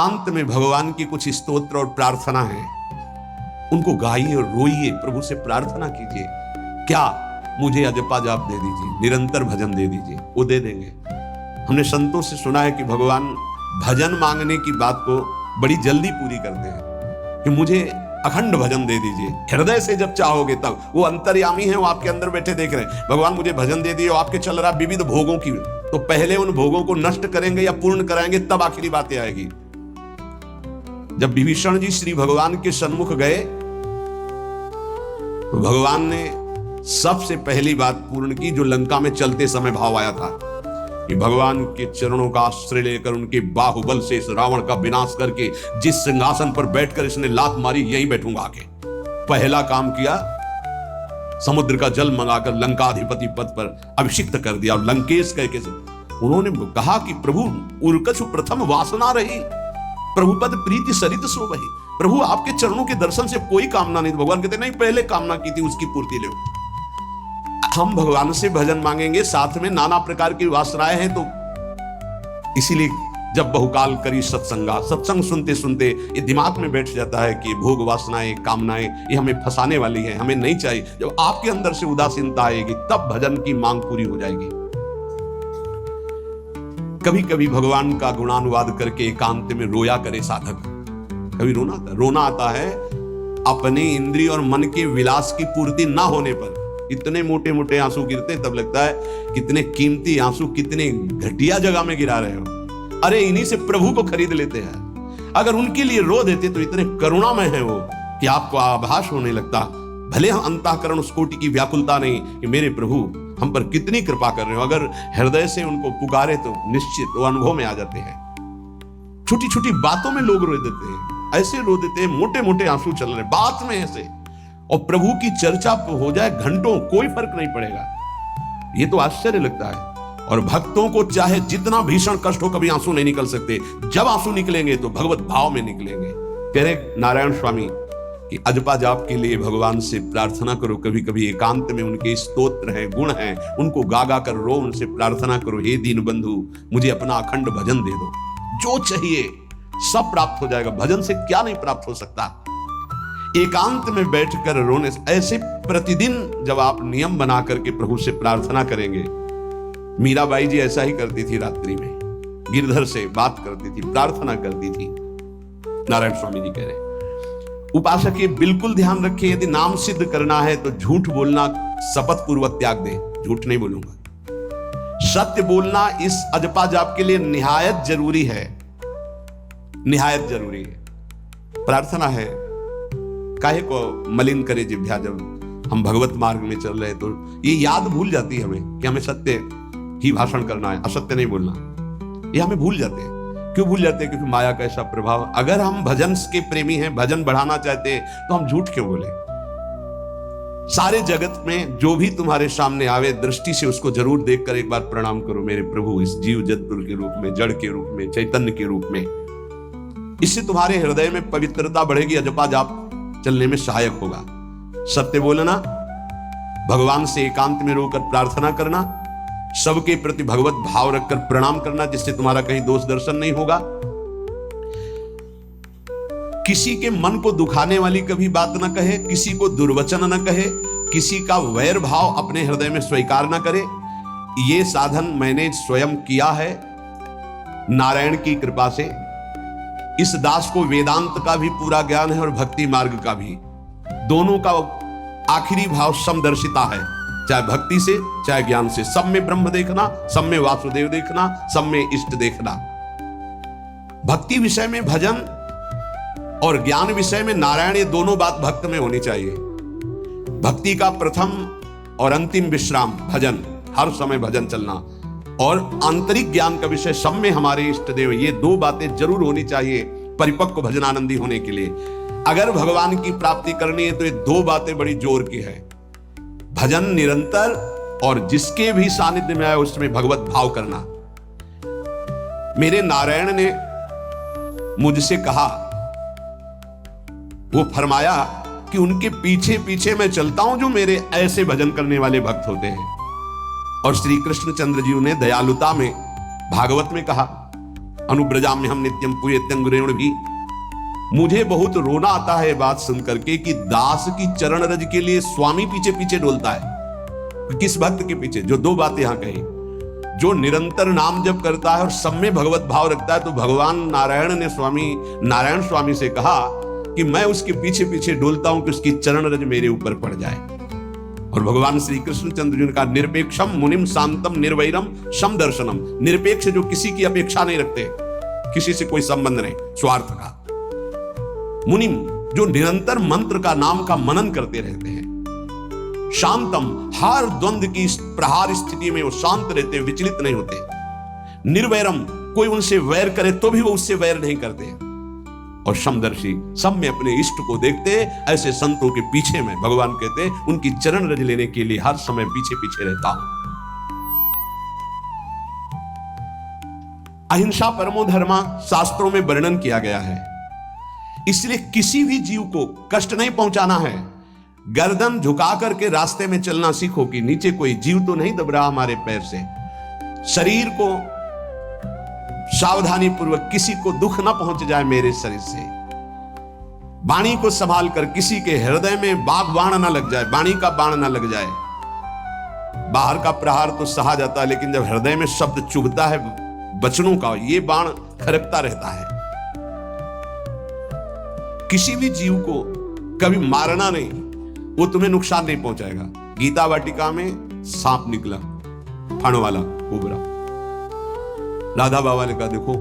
अंत में भगवान की कुछ स्तोत्र और प्रार्थना है, उनको गाइए और रोइए, प्रभु से प्रार्थना कीजिए। क्या मुझे अजपा जाप दे दीजिए, निरंतर भजन दे दीजिए, वो दे देंगे। हमने संतों से सुना है कि भगवान भजन मांगने की बात को बड़ी जल्दी पूरी करते हैं कि मुझे अखंड भजन दे दीजिए। हृदय से जब चाहोगे तब, वो अंतर्यामी है, वो आपके अंदर बैठे देख रहे हैं। भगवान मुझे भजन दे दिए, आपके चल रहा विविध भोगों की, तो पहले उन भोगों को नष्ट करेंगे या पूर्ण कराएंगे, तब आखिरी बातें आएगी। जब विभीषण जी श्री भगवान के सन्मुख गए तो भगवान ने सबसे पहली बात पूर्ण की जो लंका में चलते समय भाव आया था कि भगवान के चरणों का आश्रय लेकर उनके बाहुबल से इस रावण का विनाश करके जिस सिंहासन पर बैठकर इसने लात मारी, यहीं बैठूंगा आके। पहला काम किया, समुद्र का जल मंगाकर लंकाधिपति पद पर अभिषिक्त कर दिया। और लंकेश कह के उन्होंने कहा कि प्रभु उर्कछु प्रथम वासना रही, प्रभुपद प्रीति सरित सो वही। प्रभु आपके चरणों के दर्शन से कोई कामना नहीं। भगवान कहते नहीं, पहले कामना की थी उसकी पूर्ति ले। हम भगवान से भजन मांगेंगे, साथ में नाना प्रकार की वासनाएं हैं, तो इसीलिए जब बहुकाल करी सत्संगा, सत्संग सुनते सुनते ये दिमाग में बैठ जाता है कि भोग वासनाएं, कामनाएं ये हमें फंसाने वाली है, हमें नहीं चाहिए। जब आपके अंदर से उदासीनता आएगी तब भजन की मांग पूरी हो जाएगी। कभी कभी भगवान का गुणानुवाद करके एकांत में रोया करे साधक। कभी रोना आता है अपने इंद्रिय और मन के विलास की पूर्ति ना होने पर। इतने मोटे मोटे आंसू गिरते, तब लगता है कितने कीमती आंसू कितने घटिया जगह में गिरा रहे हो। अरे इन्हीं से प्रभु को खरीद लेते हैं। अगर उनके लिए रो देते तो इतने करुणामय है वो कि आपको आभास होने लगता, भले हम अंतःकरण उस कोटि की व्याकुलता नहीं कि मेरे प्रभु हम पर कितनी कृपा कर रहे हो। अगर हृदय से उनको पुकारे तो निश्चित वो अनुभव में आ जाते हैं। छोटी छोटी बातों में लोग रो देते हैं, ऐसे रो देते हैं, मोटे मोटे आंसू चल रहे बात में ऐसे। और प्रभु की चर्चा हो जाए घंटों, कोई फर्क नहीं पड़ेगा। ये तो आश्चर्य लगता है। और भक्तों को चाहे जितना भीषण कष्ट हो, कभी आंसू नहीं निकल सकते। जब आंसू निकलेंगे तो भगवत भाव में निकलेंगे। कह रहे नारायण स्वामी कि अजपा जाप के लिए भगवान से प्रार्थना करो। कभी कभी एकांत में उनके स्तोत्र हैं, गुण हैं, उनको गा गा कर रो, उनसे प्रार्थना करो, हे दीन बंधु मुझे अपना अखंड भजन दे दो। जो चाहिए सब प्राप्त हो जाएगा। भजन से क्या नहीं प्राप्त हो सकता। एकांत में बैठकर रोने से, ऐसे प्रतिदिन जब आप नियम बना करके प्रभु से प्रार्थना करेंगे। मीराबाई जी ऐसा ही करती थी, रात्रि में गिरधर से बात करती थी, प्रार्थना करती थी। नारायण स्वामी जी कह रहे उपासक ये बिल्कुल ध्यान रखिए, यदि नाम सिद्ध करना है तो झूठ बोलना शपथ पूर्वक त्याग दे। झूठ नहीं बोलूंगा। सत्य बोलना इस अजपा जाप के लिए निहायत जरूरी है, निहायत जरूरी है। प्रार्थना है, काहे को मलिन करे जिह्वा। जब हम भगवत मार्ग में चल रहे तो ये याद भूल जाती है हमें कि हमें सत्य ही भाषण करना है, असत्य नहीं बोलना। ये हमें भूल जाते हैं। क्यों भूल जाते हैं? क्योंकि माया का ऐसा प्रभाव। अगर हम भजन के प्रेमी हैं, भजन बढ़ाना चाहते हैं, तो हम झूठ क्यों बोले? सारे जगत में जो भी तुम्हारे सामने आवे, दृष्टि से उसको जरूर देखकर एक बार प्रणाम करो, मेरे प्रभु इस जीव जंतु के रूप में, जड़ के रूप में, चैतन्य के रूप में। इससे तुम्हारे हृदय में पवित्रता बढ़ेगी, अजपा जाप चलने में सहायक होगा। सत्य बोलना, भगवान से एकांत में रोकर प्रार्थना करना, सबके प्रति भगवत भाव रखकर प्रणाम करना, जिससे तुम्हारा कहीं दोष दर्शन नहीं होगा। किसी के मन को दुखाने वाली कभी बात न कहे, किसी को दुर्वचन न कहे, किसी का वैर भाव अपने हृदय में स्वीकार न करे। ये साधन मैंने स्वयं किया है नारायण की कृपा से। इस दास को वेदांत का भी पूरा ज्ञान है और भक्ति मार्ग का भी। दोनों का आखिरी भाव समदर्शिता है, चाहे भक्ति से चाहे ज्ञान से। सब में ब्रह्म देखना, सब में वासुदेव देखना, सब में इष्ट देखना। भक्ति विषय में भजन और ज्ञान विषय में नारायण, ये दोनों बात भक्त में होनी चाहिए। भक्ति का प्रथम और अंतिम विश्राम भजन, हर समय भजन चलना। और आंतरिक ज्ञान का विषय सब में हमारे इष्ट देव। ये दो बातें जरूर होनी चाहिए परिपक्व भजनानंदी होने के लिए। अगर भगवान की प्राप्ति करनी है तो ये दो बातें बड़ी जोर की है, भजन निरंतर और जिसके भी सानिध्य में आए उसमें भगवत भाव करना। मेरे नारायण ने मुझसे कहा, वो फरमाया कि उनके पीछे पीछे मैं चलता हूं जो मेरे ऐसे भजन करने वाले भक्त होते हैं। और श्री कृष्णचंद्र जी ने दयालुता में भागवत में कहा, अनुब्रजाम्य हम नित्यम पूयत्यं गुरेण भी। मुझे बहुत रोना आता है बात सुन करके कि दास की चरण रज के लिए स्वामी पीछे पीछे डोलता है। किस भक्त के पीछे? जो दो बातें यहां कही, जो निरंतर नाम जप करता है और सब में भगवत भाव रखता है। तो भगवान नारायण ने नारायण स्वामी से कहा कि मैं उसके पीछे पीछे डोलता हूं कि उसकी चरण रज मेरे ऊपर पड़ जाए। और भगवान श्री कृष्णचंद्र जी ने कहा, निरपेक्षम मुनिम शांतम निर्वैरम सम दर्शनम। निरपेक्ष जो किसी की अपेक्षा नहीं रखते, किसी से कोई संबंध नहीं स्वार्थ का। मुनिम जो निरंतर मंत्र का नाम का मनन करते रहते हैं। शांतम हर द्वंद्व की प्रहार स्थिति में वो शांत रहते, विचलित नहीं होते। निर्वैरम कोई उनसे वैर करे तो भी वो उससे वैर नहीं करते। और समदर्शी सब में अपने इष्ट को देखते। ऐसे संतों के पीछे में भगवान कहते उनकी चरण रज लेने के लिए हर समय पीछे पीछे रहता हूं। अहिंसा परमो धर्मा शास्त्रों में वर्णन किया गया है। इसलिए किसी भी जीव को कष्ट नहीं पहुंचाना है। गर्दन झुका करके रास्ते में चलना सीखो कि नीचे कोई जीव तो नहीं दब रहा हमारे पैर से। शरीर को सावधानी पूर्वक, किसी को दुख ना पहुंच जाए मेरे शरीर से। वाणी को संभाल कर किसी के हृदय में बाण ना लग जाए, वाणी का बाण ना लग जाए। बाहर का प्रहार तो सहा जाता है, लेकिन जब हृदय में शब्द चुभता है वचनों का, ये बाण खरकता रहता है। किसी भी जीव को कभी मारना नहीं, वो तुम्हें नुकसान नहीं पहुंचाएगा। गीता वाटिका में सांप निकला, फण वाला कोबरा। राधा बाबा ने कहा, देखो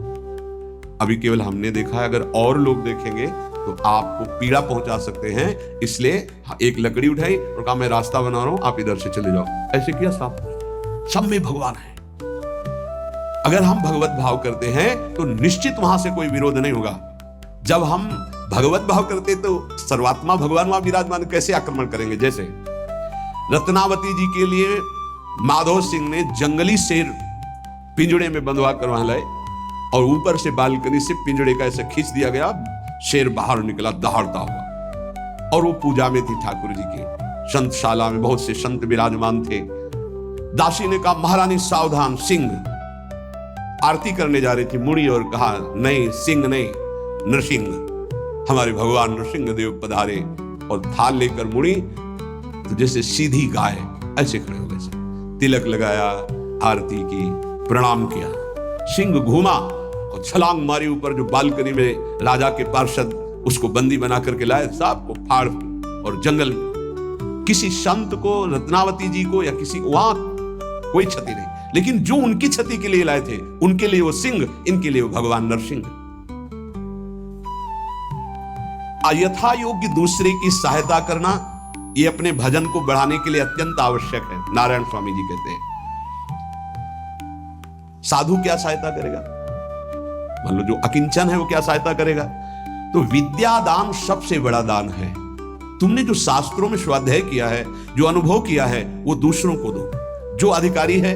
अभी केवल हमने देखा है, अगर और लोग देखेंगे तो आपको पीड़ा पहुंचा सकते हैं। इसलिए एक लकड़ी उठाई और कहा, मैं रास्ता बना रहा हूं, आप इधर से चले जाओ। ऐसे किया सांप। सब में भगवान है। अगर हम भगवत भाव करते हैं तो निश्चित वहां से कोई विरोध नहीं होगा। जब हम भगवत भाव करते तो सर्वात्मा भगवान वहां विराजमान, कैसे आक्रमण करेंगे? जैसे रत्नावती जी के लिए माधव सिंह ने जंगली शेर पिंजड़े में बंधवा कर वहां लाए और ऊपर से बालकनी से पिंजड़े का ऐसे खींच दिया गया। शेर बाहर निकला दहाड़ता हुआ, और वो पूजा में थी ठाकुर जी के। संतशाला में बहुत से संत विराजमान थे। दासी ने कहा, महारानी सावधान, सिंह। आरती करने जा रही थी मुड़ी और कहा, नहीं सिंह नहीं, नरसिंह, हमारे भगवान नरसिंह देव पधारे। और थाल लेकर मुड़ी तो जैसे सीधी गाय ऐसे खड़े हो गए। तिलक लगाया, आरती की, प्रणाम किया। सिंह घूमा और छलांग मारी ऊपर। जो बालकनी में राजा के पार्षद उसको बंदी बना करके लाए, सांप को फाड़ और जंगल में। किसी संत को, रत्नावती जी को या किसी, वहां कोई क्षति नहीं, लेकिन जो उनकी क्षति के लिए लाए थे उनके लिए वो सिंह, इनके लिए वो भगवान नरसिंह। यथा योग्य दूसरे की सहायता करना, ये अपने भजन को बढ़ाने के लिए अत्यंत आवश्यक है। नारायण स्वामी जी कहते हैं, साधु क्या सहायता करेगा? मान लो जो अकिंचन है वो क्या सहायता करेगा? तो विद्या दान सबसे बड़ा दान है। तुमने जो शास्त्रों में स्वाध्याय किया है, जो अनुभव किया है, वो दूसरों को दो। जो अधिकारी है,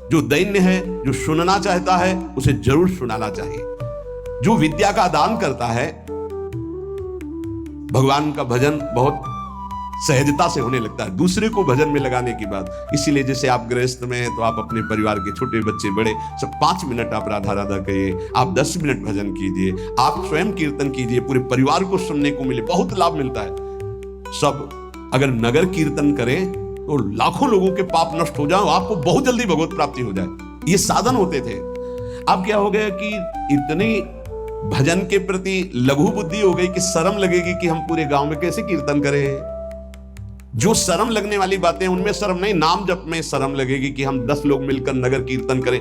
जो दैन्य है, जो सुनना चाहता है, उसे जरूर सुनाना चाहिए। जो विद्या का दान करता है, भगवान का भजन बहुत सहजता से होने लगता है। दूसरे को भजन में लगाने की बात। इसीलिए जैसे आप गृहस्थ में हैं तो आप अपने परिवार के छोटे बच्चे बड़े सब 5 मिनट आप राधा राधा कहिए, आप 10 मिनट भजन कीजिए, आप स्वयं कीर्तन कीजिए, पूरे परिवार को सुनने को मिले, बहुत लाभ मिलता है। सब अगर नगर कीर्तन करें तो लाखों लोगों के पाप नष्ट हो जाए, आपको बहुत जल्दी भगवत प्राप्ति हो जाए। ये साधन होते थे। अब क्या हो गया कि इतनी भजन के प्रति लघु बुद्धि हो गई कि शर्म लगेगी कि हम पूरे गांव में कैसे कीर्तन करें। जो शर्म लगने वाली बातें उनमें शर्म नहीं, नाम जप में शर्म लगेगी कि हम 10 लोग मिलकर नगर कीर्तन करें।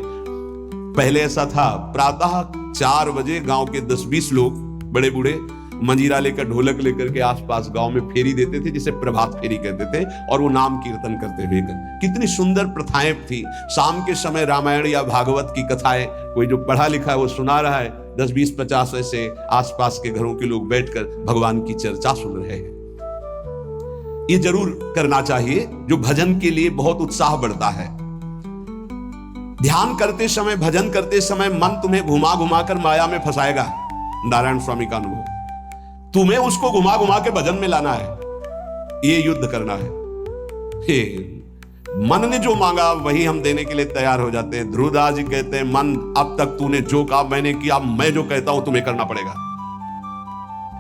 पहले ऐसा था, प्रातः 4 बजे गांव के 10-20 लोग बड़े बूढ़े मंजीरा लेकर, ढोलक लेकर के आसपास गांव में फेरी देते थे, जिसे प्रभात फेरी कहते थे, और वो नाम कीर्तन करते हुए। कितनी सुंदर प्रथाएं थी। शाम के समय रामायण या भागवत की कथाएं, कोई जो पढ़ा लिखा है वो सुना रहा है, 10, 20, 50 ऐसे आसपास के घरों के लोग बैठकर भगवान की चर्चा सुन रहे हैं। ये जरूर करना चाहिए, जो भजन के लिए बहुत उत्साह बढ़ता है। ध्यान करते समय, भजन करते समय मन तुम्हें घुमा घुमा कर माया में फंसाएगा। नारायण स्वामी का अनुभव, तुम्हें उसको घुमा घुमा के भजन में लाना है। ये युद्ध करना है। मन ने जो मांगा वही हम देने के लिए तैयार हो जाते हैं। ध्रुवदास जी कहते हैं, मन अब तक तूने जो कहा मैंने किया, मैं जो कहता हूं तुम्हें करना पड़ेगा।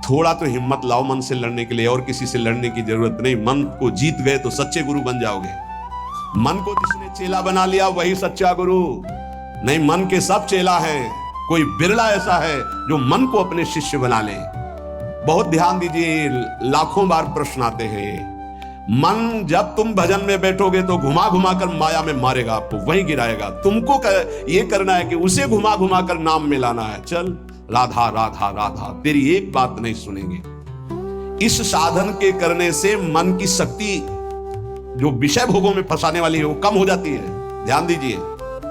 थोड़ा तो हिम्मत लाओ मन से लड़ने के लिए, और किसी से लड़ने की जरूरत नहीं। मन को जीत गए तो सच्चे गुरु बन जाओगे। मन को जिसने चेला बना लिया वही सच्चा गुरु नहीं। मन के सब चेला हैं, कोई बिरला ऐसा है जो मन को अपने शिष्य बना ले। बहुत ध्यान दीजिए, लाखों बार प्रश्न आते हैं। मन जब तुम भजन में बैठोगे तो घुमा घुमा कर माया में मारेगा, आपको वहीं गिराएगा। तुमको ये करना है कि उसे घुमा घुमा कर नाम में लाना है। चल राधा राधा राधा, तेरी एक बात नहीं सुनेंगे। इस साधन के करने से मन की शक्ति जो विषय भोगों में फंसाने वाली है वो कम हो जाती है। ध्यान दीजिए,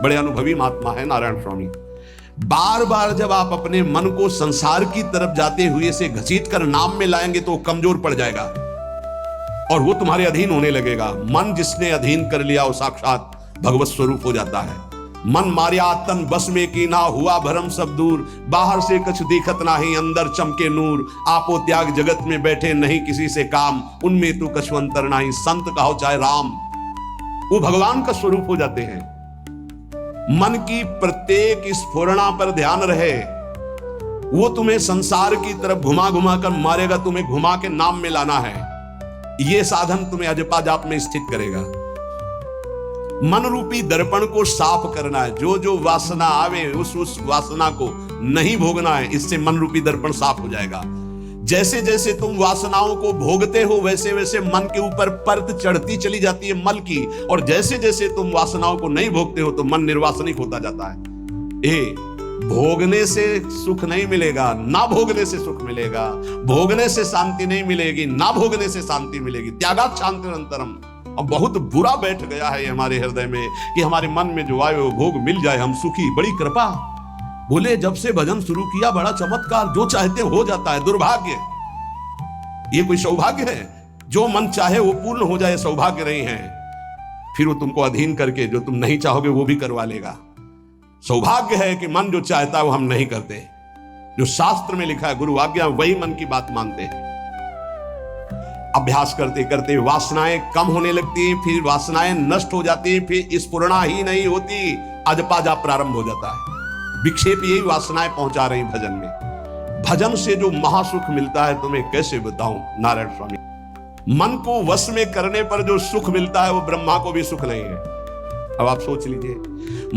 बड़े अनुभवी महात्मा है नारायण स्वामी। बार बार जब आप अपने मन को संसार की तरफ जाते हुए से घसीट कर नाम में लाएंगे तो वो कमजोर पड़ जाएगा और वो तुम्हारे अधीन होने लगेगा। मन जिसने अधीन कर लिया वो साक्षात भगवत स्वरूप हो जाता है। मन मारिया तन बस में की ना, हुआ भरम सब दूर। बाहर से कछ दिखत नाही, अंदर चमके नूर। आपो त्याग जगत में बैठे नहीं किसी से काम, उनमें तू कछुअंतर नाही। संत कहो चाहे राम, वो भगवान का स्वरूप हो जाते हैं। मन की प्रत्येक स्फुरणा पर ध्यान रहे, वो तुम्हें संसार की तरफ घुमा घुमा कर मारेगा, तुम्हें घुमा के नाम में लाना है। ये साधन तुम्हें अजपा जाप में स्थित करेगा। मन रूपी दर्पण को साफ करना है। जो जो वासना आवे उस वासना को नहीं भोगना है। इससे मन रूपी दर्पण साफ हो जाएगा। जैसे जैसे तुम वासनाओं को भोगते हो वैसे वैसे मन के ऊपर परत चढ़ती चली जाती है मल की, और जैसे जैसे तुम वासनाओं को नहीं भोगते हो तो मन निर्वासनिक होता जाता है। भोगने से सुख नहीं मिलेगा, ना भोगने से सुख मिलेगा। भोगने से शांति नहीं मिलेगी, ना भोगने से शांति मिलेगी। त्यागात शांतिरंतरम। अब बहुत बुरा बैठ गया है हमारे हृदय में कि हमारे मन में जो आए वो भोग मिल जाए, हम सुखी। बड़ी कृपा। बोले जब से भजन शुरू किया बड़ा चमत्कार, जो चाहते हो जाता है। दुर्भाग्य, ये कोई सौभाग्य है? जो मन चाहे वो पूर्ण हो जाए, सौभाग्य नहीं है। फिर वो तुमको अधीन करके जो तुम नहीं चाहोगे वो भी करवा लेगा। सौभाग्य है कि मन जो चाहता है वो हम नहीं करते। जो शास्त्र में लिखा है गुरु आज्ञा, वही मन की बात मानते हैं। अभ्यास करते करते वासनाएं कम होने लगती हैं, फिर वासनाएं नष्ट हो जाती हैं, फिर स्फुरणा ही नहीं होती, अजपा जाप प्रारंभ हो जाता है। विक्षेप यही वासनाएं पहुंचा रही भजन में। भजन से जो महासुख मिलता है तुम्हें कैसे बताऊं नारायण स्वामी। मन को वश में करने पर जो सुख मिलता है वो ब्रह्मा को भी सुख नहीं है। अब आप सोच लीजिए,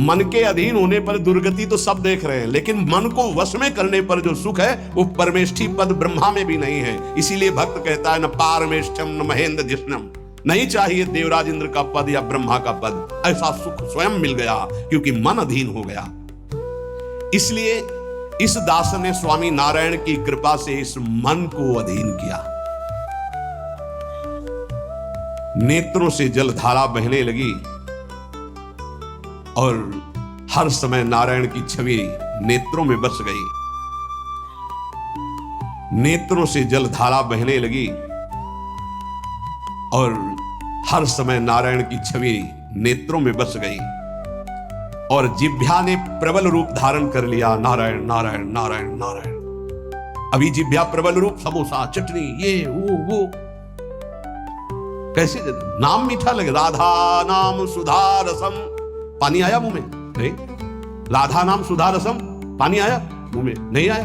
मन के अधीन होने पर दुर्गति तो सब देख रहे हैं, लेकिन मन को वश में करने पर जो सुख है वो परमेष्ठी पद ब्रह्मा में भी नहीं है। इसीलिए भक्त कहता है न पारमेष्ठम न महेंद्र जिष्णम, नहीं चाहिए देवराज इंद्र का पद या ब्रह्मा का पद। ऐसा सुख स्वयं मिल गया क्योंकि मन अधीन हो गया। इसलिए इस दास ने स्वामी नारायण की कृपा से इस मन को अधीन किया। नेत्रों से जलधारा बहने लगी और हर समय नारायण की छवि नेत्रों में बस गई। नेत्रों से जलधारा बहने लगी और हर समय नारायण की छवि नेत्रों में बस गई और जिह्वा ने प्रबल रूप धारण कर लिया। नारायण नारायण नारायण नारायण। अभी जिह्वा प्रबल रूप, समोसा चटनी ये वो कैसे नाम मीठा लगे। राधा नाम सुधा रसम, पानी आया मुंह में? नहीं। राधा नाम सुधा रसम, पानी आया मुंह में? नहीं आया।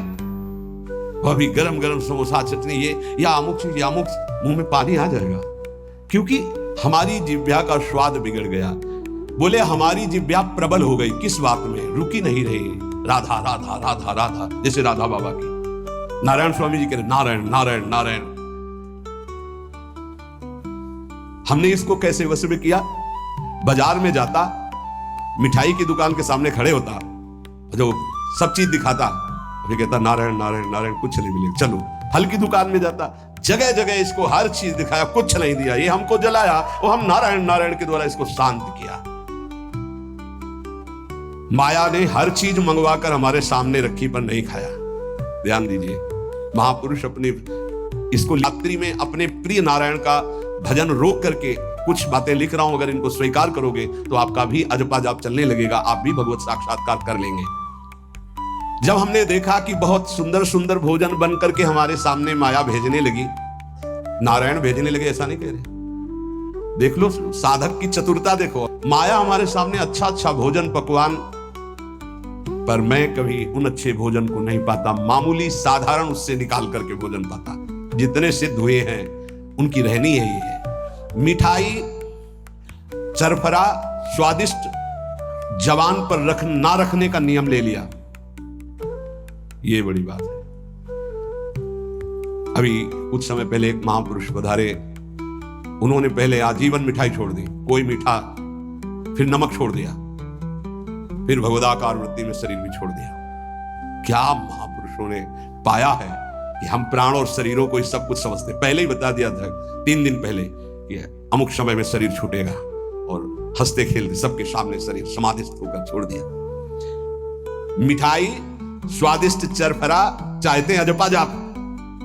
वो अभी गरम गरम समोसा चटनी ये या अमुक चीज या अमुक, मुंह में पानी आ जाएगा क्योंकि हमारी जिह्वा का स्वाद बिगड़ गया। बोले हमारी जिह्वा प्रबल हो गई। किस बात में? रुकी नहीं रही। राधा राधा राधा राधा, जैसे राधा बाबा की। नारायण स्वामी जी कह रहे नारायण नारायण नारायण। हमने इसको कैसे वश में किया? बाजार में जाता, मिठाई की दुकान के सामने खड़े होता, जो सब चीज दिखाता, अभी कहता नारायण नारायण नारायण, कुछ नहीं मिले। चलो फल की दुकान में जाता, जगह जगह इसको हर चीज दिखाया, कुछ नहीं दिया। ये हमको जलाया, वो हम नारायण नारायण के द्वारा इसको शांत किया। माया ने हर चीज मंगवाकर हमारे सामने रखी पर नहीं खाया। ध्यान दीजिए, महापुरुष अपने इसको रात्रि में अपने प्रिय नारायण का भजन रोक करके कुछ बातें लिख रहा हूं, अगर इनको स्वीकार करोगे तो आपका भी अजपा जाप चलने लगेगा, आप भी भगवत साक्षात्कार कर लेंगे। जब हमने देखा कि बहुत सुंदर सुंदर भोजन बन करके हमारे सामने माया भेजने लगी, नारायण भेजने लगे ऐसा नहीं कह रहे, देख लो साधक की चतुरता देखो। माया हमारे सामने अच्छा अच्छा भोजन पकवान, पर मैं कभी उन अच्छे भोजन को नहीं पाता, मामूली साधारण उससे निकाल करके भोजन पाता। जितने सिद्ध हुए हैं उनकी रहनी यही है। मिठाई चरफरा स्वादिष्ट जवान पर ना रखने का नियम ले लिया, ये बड़ी बात है। अभी कुछ समय पहले एक महापुरुष पधारे, उन्होंने पहले आजीवन मिठाई छोड़ दी, कोई मीठा, फिर नमक छोड़ दिया, फिर भगवदाकार वृत्ति में शरीर भी छोड़ दिया। क्या महापुरुषों ने पाया है कि हम प्राण और शरीरों को सब कुछ समझते। पहले ही बता दिया था 3 दिन पहले कि अमुक समय में शरीर छूटेगा, और हंसते खेलते सबके सामने शरीर समाधिस्थ होकर छोड़ दिया। मिठाई स्वादिष्ट चरफरा चाहते हैं अजपा जाप,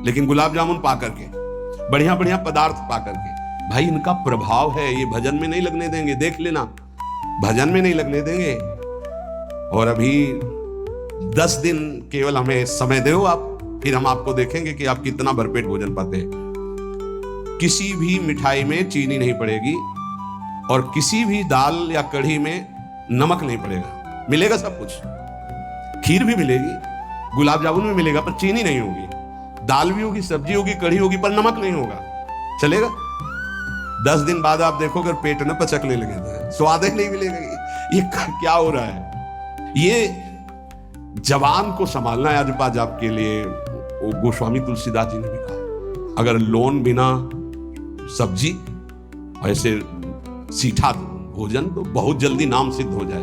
लेकिन गुलाब जामुन पा करके, बढ़िया बढ़िया पदार्थ पा करके, भाई इनका प्रभाव है, ये भजन में नहीं लगने देंगे। देख लेना, भजन में नहीं लगने देंगे। और अभी 10 दिन केवल हमें समय दो आप, फिर हम आपको देखेंगे कि आप कितना भरपेट भोजन पाते हैं। किसी भी मिठाई में चीनी नहीं पड़ेगी, और किसी भी दाल या कढ़ी में नमक नहीं पड़ेगा। मिलेगा सब कुछ, खीर भी मिलेगी, गुलाब जामुन भी मिलेगा, पर चीनी नहीं होगी। दाल भी होगी, सब्जी होगी, कढ़ी होगी, पर नमक नहीं होगा। चलेगा? 10 दिन बाद आप देखो अगर पेट न पचकने लगे तो स्वाद ही नहीं मिलेगा। ये क्या हो रहा है? ये जवान को संभालना है। अजपा जाप के लिए गोस्वामी तुलसीदास जी ने भी कहा, अगर लोन बिना सब्जी ऐसे सीठा भोजन तो बहुत जल्दी नाम सिद्ध हो जाए।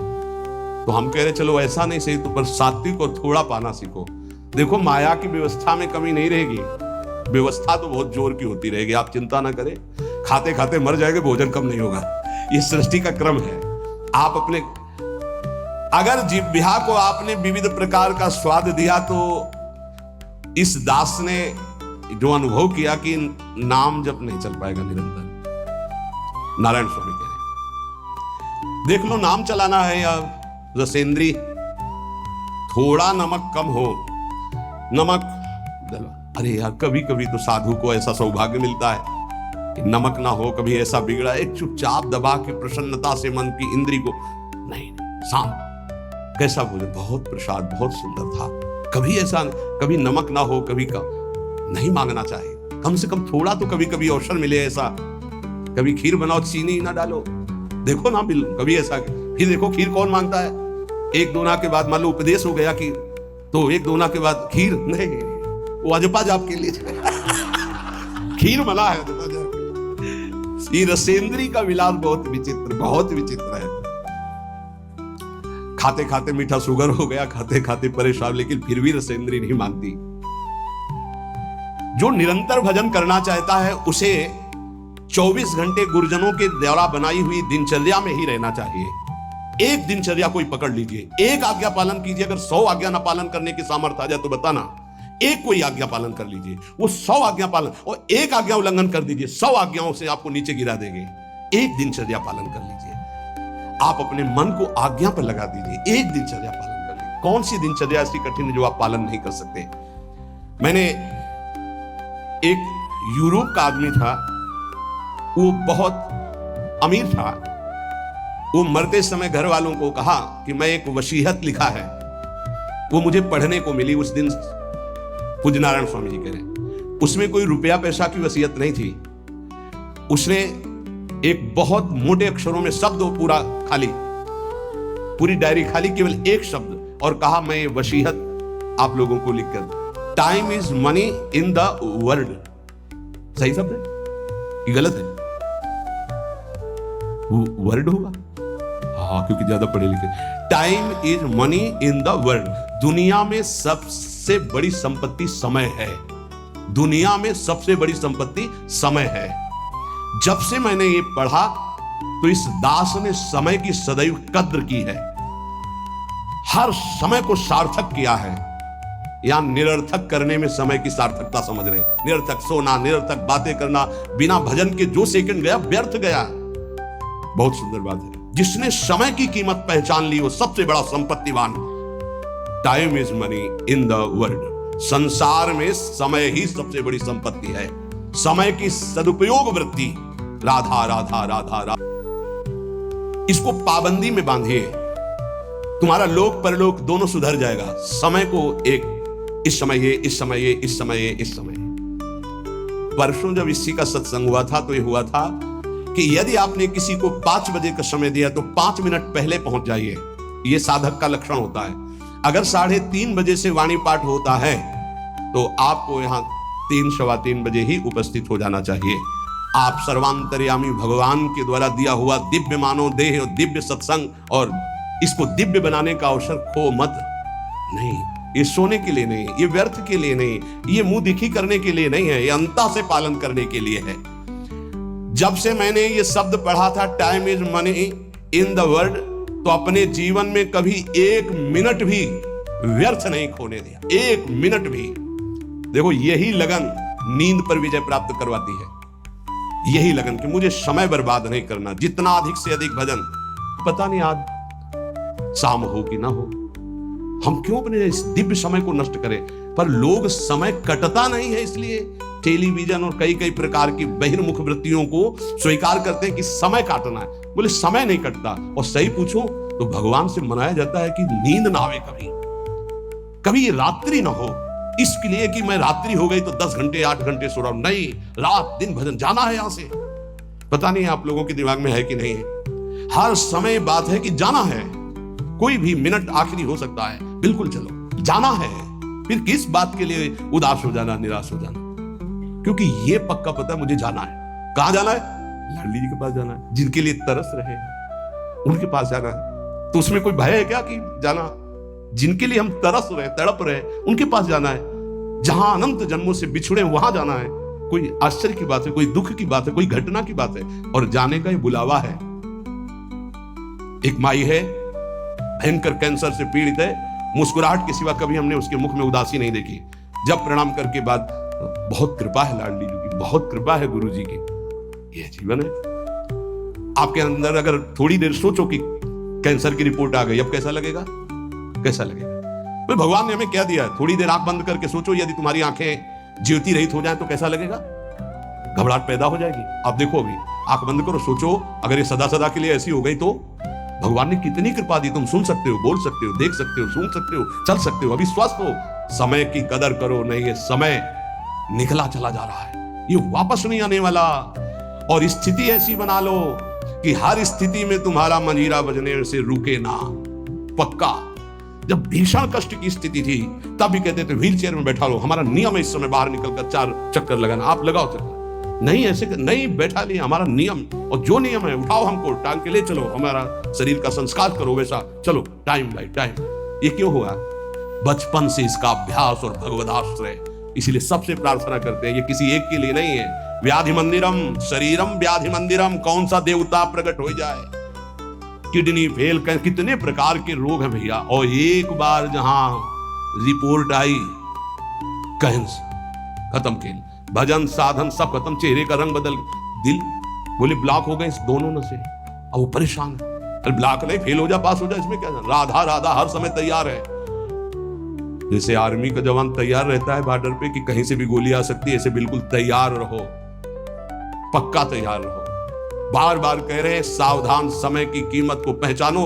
तो हम कह रहे चलो ऐसा नहीं सही, तो पर सात्विक और थोड़ा पाना सीखो। देखो माया की व्यवस्था में कमी नहीं रहेगी, व्यवस्था तो बहुत जोर की होती रहेगी, आप चिंता ना करें। खाते खाते मर जाएंगे, भोजन कम नहीं होगा, ये सृष्टि का क्रम है। आप अपने अगर जिह्वा को आपने विविध प्रकार का स्वाद दिया, तो इस दास ने जो अनुभव किया कि नाम जप नहीं चल पाएगा निरंतर। नारायण स्वामी कह रहे, देख लो नाम चलाना है या रसेंद्री, थोड़ा नमक कम हो, नमक अरे यार कभी कभी तो साधु को ऐसा सौभाग्य मिलता है कि नमक ना हो, कभी ऐसा बिगड़ा एक चुपचाप दबा के प्रसन्नता से मन की इंद्री को नहीं शांत, कैसा बोले बहुत प्रसाद बहुत सुंदर था। कभी ऐसा, कभी नमक ना हो, कभी कम नहीं मांगना चाहिए, कम से कम थोड़ा तो कभी कभी अवसर मिले ऐसा। कभी खीर बनाओ चीनी ना डालो, देखो ना मिल कभी ऐसा। फिर देखो खीर कौन मांगता है? 1 दोना के बाद मान लो उपदेश हो गया कि तो 1 दोना के बाद खीर नहीं, वो अजपा जाप के लिए खीर बना है अजपा जाप के लिए। रसेंद्री का विलास बहुत विचित्र है। खाते खाते मीठा शुगर हो गया, खाते खाते परेशान, लेकिन फिर भी रसेंद्री नहीं मानती। जो निरंतर भजन करना चाहता है उसे 24 घंटे गुरुजनों के द्वारा बनाई हुई दिनचर्या में ही रहना चाहिए। एक दिनचर्या कोई पकड़ लीजिए, एक आज्ञा पालन कीजिए। अगर 100 आज्ञा ना पालन करने की सामर्थ्य आ जाए तो बताना, एक कोई आज्ञा पालन कर लीजिए। वो 100 आज्ञा पालन, और एक आज्ञा उल्लंघन कर दीजिए, 100 आज्ञाओं से आपको नीचे गिरा देंगे। एक दिनचर्या पालन कर लीजिए, आप अपने मन को आज्ञा पर लगा दीजिए, एक दिनचर्या पालन कर लीजिए। कौन सी दिनचर्या ऐसी कठिन है जो आप पालन नहीं कर सकते? मैंने एक यूरोप का आदमी था, वो बहुत अमीर था। वो मरते समय घर वालों को कहा कि मैं एक वसीयत लिखा है, वो मुझे पढ़ने को मिली उस दिन। पूज्य नारायण स्वामी जी कह रहे, उसमें कोई रुपया पैसा की वसीयत नहीं थी। उसने एक बहुत मोटे अक्षरों में शब्द पूरा खाली, पूरी डायरी खाली, केवल एक शब्द, और कहा मैं ये वसीयत आप लोगों को लिखकर, time is money in the world. सही शब्द है कि गलत है? वो वर्ड होगा, हाँ, क्योंकि ज्यादा पढ़े लिखे। Time is money in the world. दुनिया में सबसे बड़ी संपत्ति समय है। दुनिया में सबसे बड़ी संपत्ति समय है। जब से मैंने ये पढ़ा तो इस दास ने समय की सदैव कद्र की है, हर समय को सार्थक किया है। या निरर्थक करने में समय की सार्थकता समझ रहे, निरर्थक सोना, निरर्थक बातें करना, बिना भजन के जो सेकंड गया व्यर्थ गया। बहुत सुंदर बात है। जिसने समय की कीमत पहचान ली वो सबसे बड़ा संपत्तिवान। Time is money in the world. संसार में समय ही सबसे बड़ी संपत्ति है। समय की सदुपयोग वृत्ति राधा राधा राधा राधा। इसको पाबंदी में बांधिए, तुम्हारा लोक परलोक दोनों सुधर जाएगा। समय को एक, इस समय ये, इस समय ये, इस समय ये, इस समय। परसों जब इसी का सत्संग हुआ था तो ये हुआ था कि यदि आपने किसी को 5 बजे का समय दिया तो 5 मिनट पहले पहुंच जाइए। यह साधक का लक्षण होता है। अगर 3:30 बजे से वाणी पाठ होता है तो आपको यहां 3 सवा 3 बजे ही उपस्थित हो जाना चाहिए। आप सर्वांतर्यामी भगवान के द्वारा दिया हुआ दिव्य मानव देह और दिव्य सत्संग और इसको दिव्य बनाने का अवसर खो मत। नहीं, ये सोने के लिए नहीं, ये व्यर्थ के लिए नहीं, ये मुंह दिखी करने के लिए नहीं है, ये अंता से पालन करने के लिए है। जब से मैंने ये शब्द पढ़ा था time is money in the world, तो अपने जीवन में कभी 1 मिनट भी व्यर्थ नहीं खोने दिया, 1 मिनट भी। देखो, यही लगन नींद पर विजय प्राप्त करवाती है। यही लगन कि मुझे समय बर्बाद नहीं करना, जितना अधिक से अधिक भजन। पता नहीं आज शाम हो कि ना हो, हम क्यों अपने इस दिव्य समय को नष्ट करें। पर लोग समय कटता नहीं है इसलिए टेलीविजन और कई कई प्रकार की बहिर्मुख वृत्तियों को स्वीकार करते हैं कि समय काटना है। बोले समय नहीं कटता। और सही पूछो तो भगवान से मनाया जाता है कि नींद ना आवे, कभी ये रात्रि ना हो, इसके लिए कि मैं रात्रि हो गई तो 10 घंटे 8 घंटे सो रहा हूं। नहीं, रात दिन भजन जाना है यहां से। पता नहीं आप लोगों के दिमाग में है कि नहीं है। हर समय बात है कि जाना है, कोई भी मिनट आखिरी हो सकता है, बिल्कुल चलो जाना है। फिर किस बात के लिए उदास हो जाना, निराश हो जाना, क्योंकि ये पक्का पता है मुझे जाना है। कहां जाना है? लाडली जी के पास जाना है, जिनके लिए तरस रहे उनके पास जाना है। तो उसमें कोई भय है क्या कि जाना? जिनके लिए हम तरस रहे, तड़प रहे, उनके पास जाना है। जहां अनंत जन्मों से बिछुड़े वहां जाना है। कोई आश्चर्य की बात है, कोई दुख की बात है, कोई घटना की बात है, और जाने का ये बुलावा है। एक माई है, भयंकर कैंसर से पीड़ित है, मुस्कुराहट के सिवा कभी हमने उसके मुख में उदासी नहीं देखी। जब प्रणाम करके बाद, बहुत कृपा है लाडली जी की, बहुत कृपा है गुरु जी की। यह जीवन है। आपके अंदर अगर थोड़ी देर सोचो कि कैंसर की रिपोर्ट आ गई, अब कैसा लगेगा? कैसा लगेगा? तो भगवान ने हमें क्या दिया है? थोड़ी देर आंख बंद करके सोचो, यदि तुम्हारी आंखें ज्योति रहित हो जाए तो कैसा लगेगा? घबराहट पैदा हो जाएगी। आप देखो, अभी आंख बंद करो, सोचो अगर ये सदा सदा के लिए ऐसी हो गई तो भगवान ने कितनी कृपा दी। तुम सुन सकते हो, बोल सकते हो, देख सकते हो, सुन सकते हो, चल सकते हो, अभी स्वस्थ हो। समय की कदर करो। नहीं, ये समय निकला चला जा रहा है, ये वापस नहीं आने वाला। और स्थिति ऐसी बना लो कि हर स्थिति में तुम्हारा मंजीरा बजने से रुके ना। पक्का। जब भीषण कष्ट की स्थिति थी तब भी कहते थे व्हील चेयर में बैठा लो, हमारा नियम है इस समय बाहर निकलकर 4 चक्कर लगाना। आप लगाओ चक्कर, नहीं ऐसे नहीं बैठा लिया, हमारा नियम। और जो नियम है, उठाओ हमको, टांग के ले चलो, हमारा शरीर का संस्कार करो वैसा, चलो टाइम बाय टाइम। ये क्यों हुआ? बचपन से इसका अभ्यास और भगवदाश्रय। इसीलिए सबसे प्रार्थना करते हैं, ये किसी एक के लिए नहीं है। व्याधि मंदिरम शरीरम व्याधि मंदिरम, कौन सा देवता प्रकट हो जाए? किडनी फेल, कितने प्रकार के रोग हैं भैया। और एक बार जहां रिपोर्ट आई कैंसर, खत्म खेल, भजन साधन सब खत्म, चेहरे का रंग बदल, दिल बोले ब्लॉक हो गए इस दोनों न से। अब वो परेशान है, अरे ब्लॉक नहीं, फेल हो जा, पास हो जा, इसमें क्या? राधा राधा हर समय तैयार है। जैसे आर्मी का जवान तैयार रहता है बॉर्डर पे कि कहीं से भी गोली आ सकती है, ऐसे बिल्कुल तैयार रहो, पक्का तैयार रहो। बार बार कह रहे हैं सावधान, समय की कीमत को पहचानो।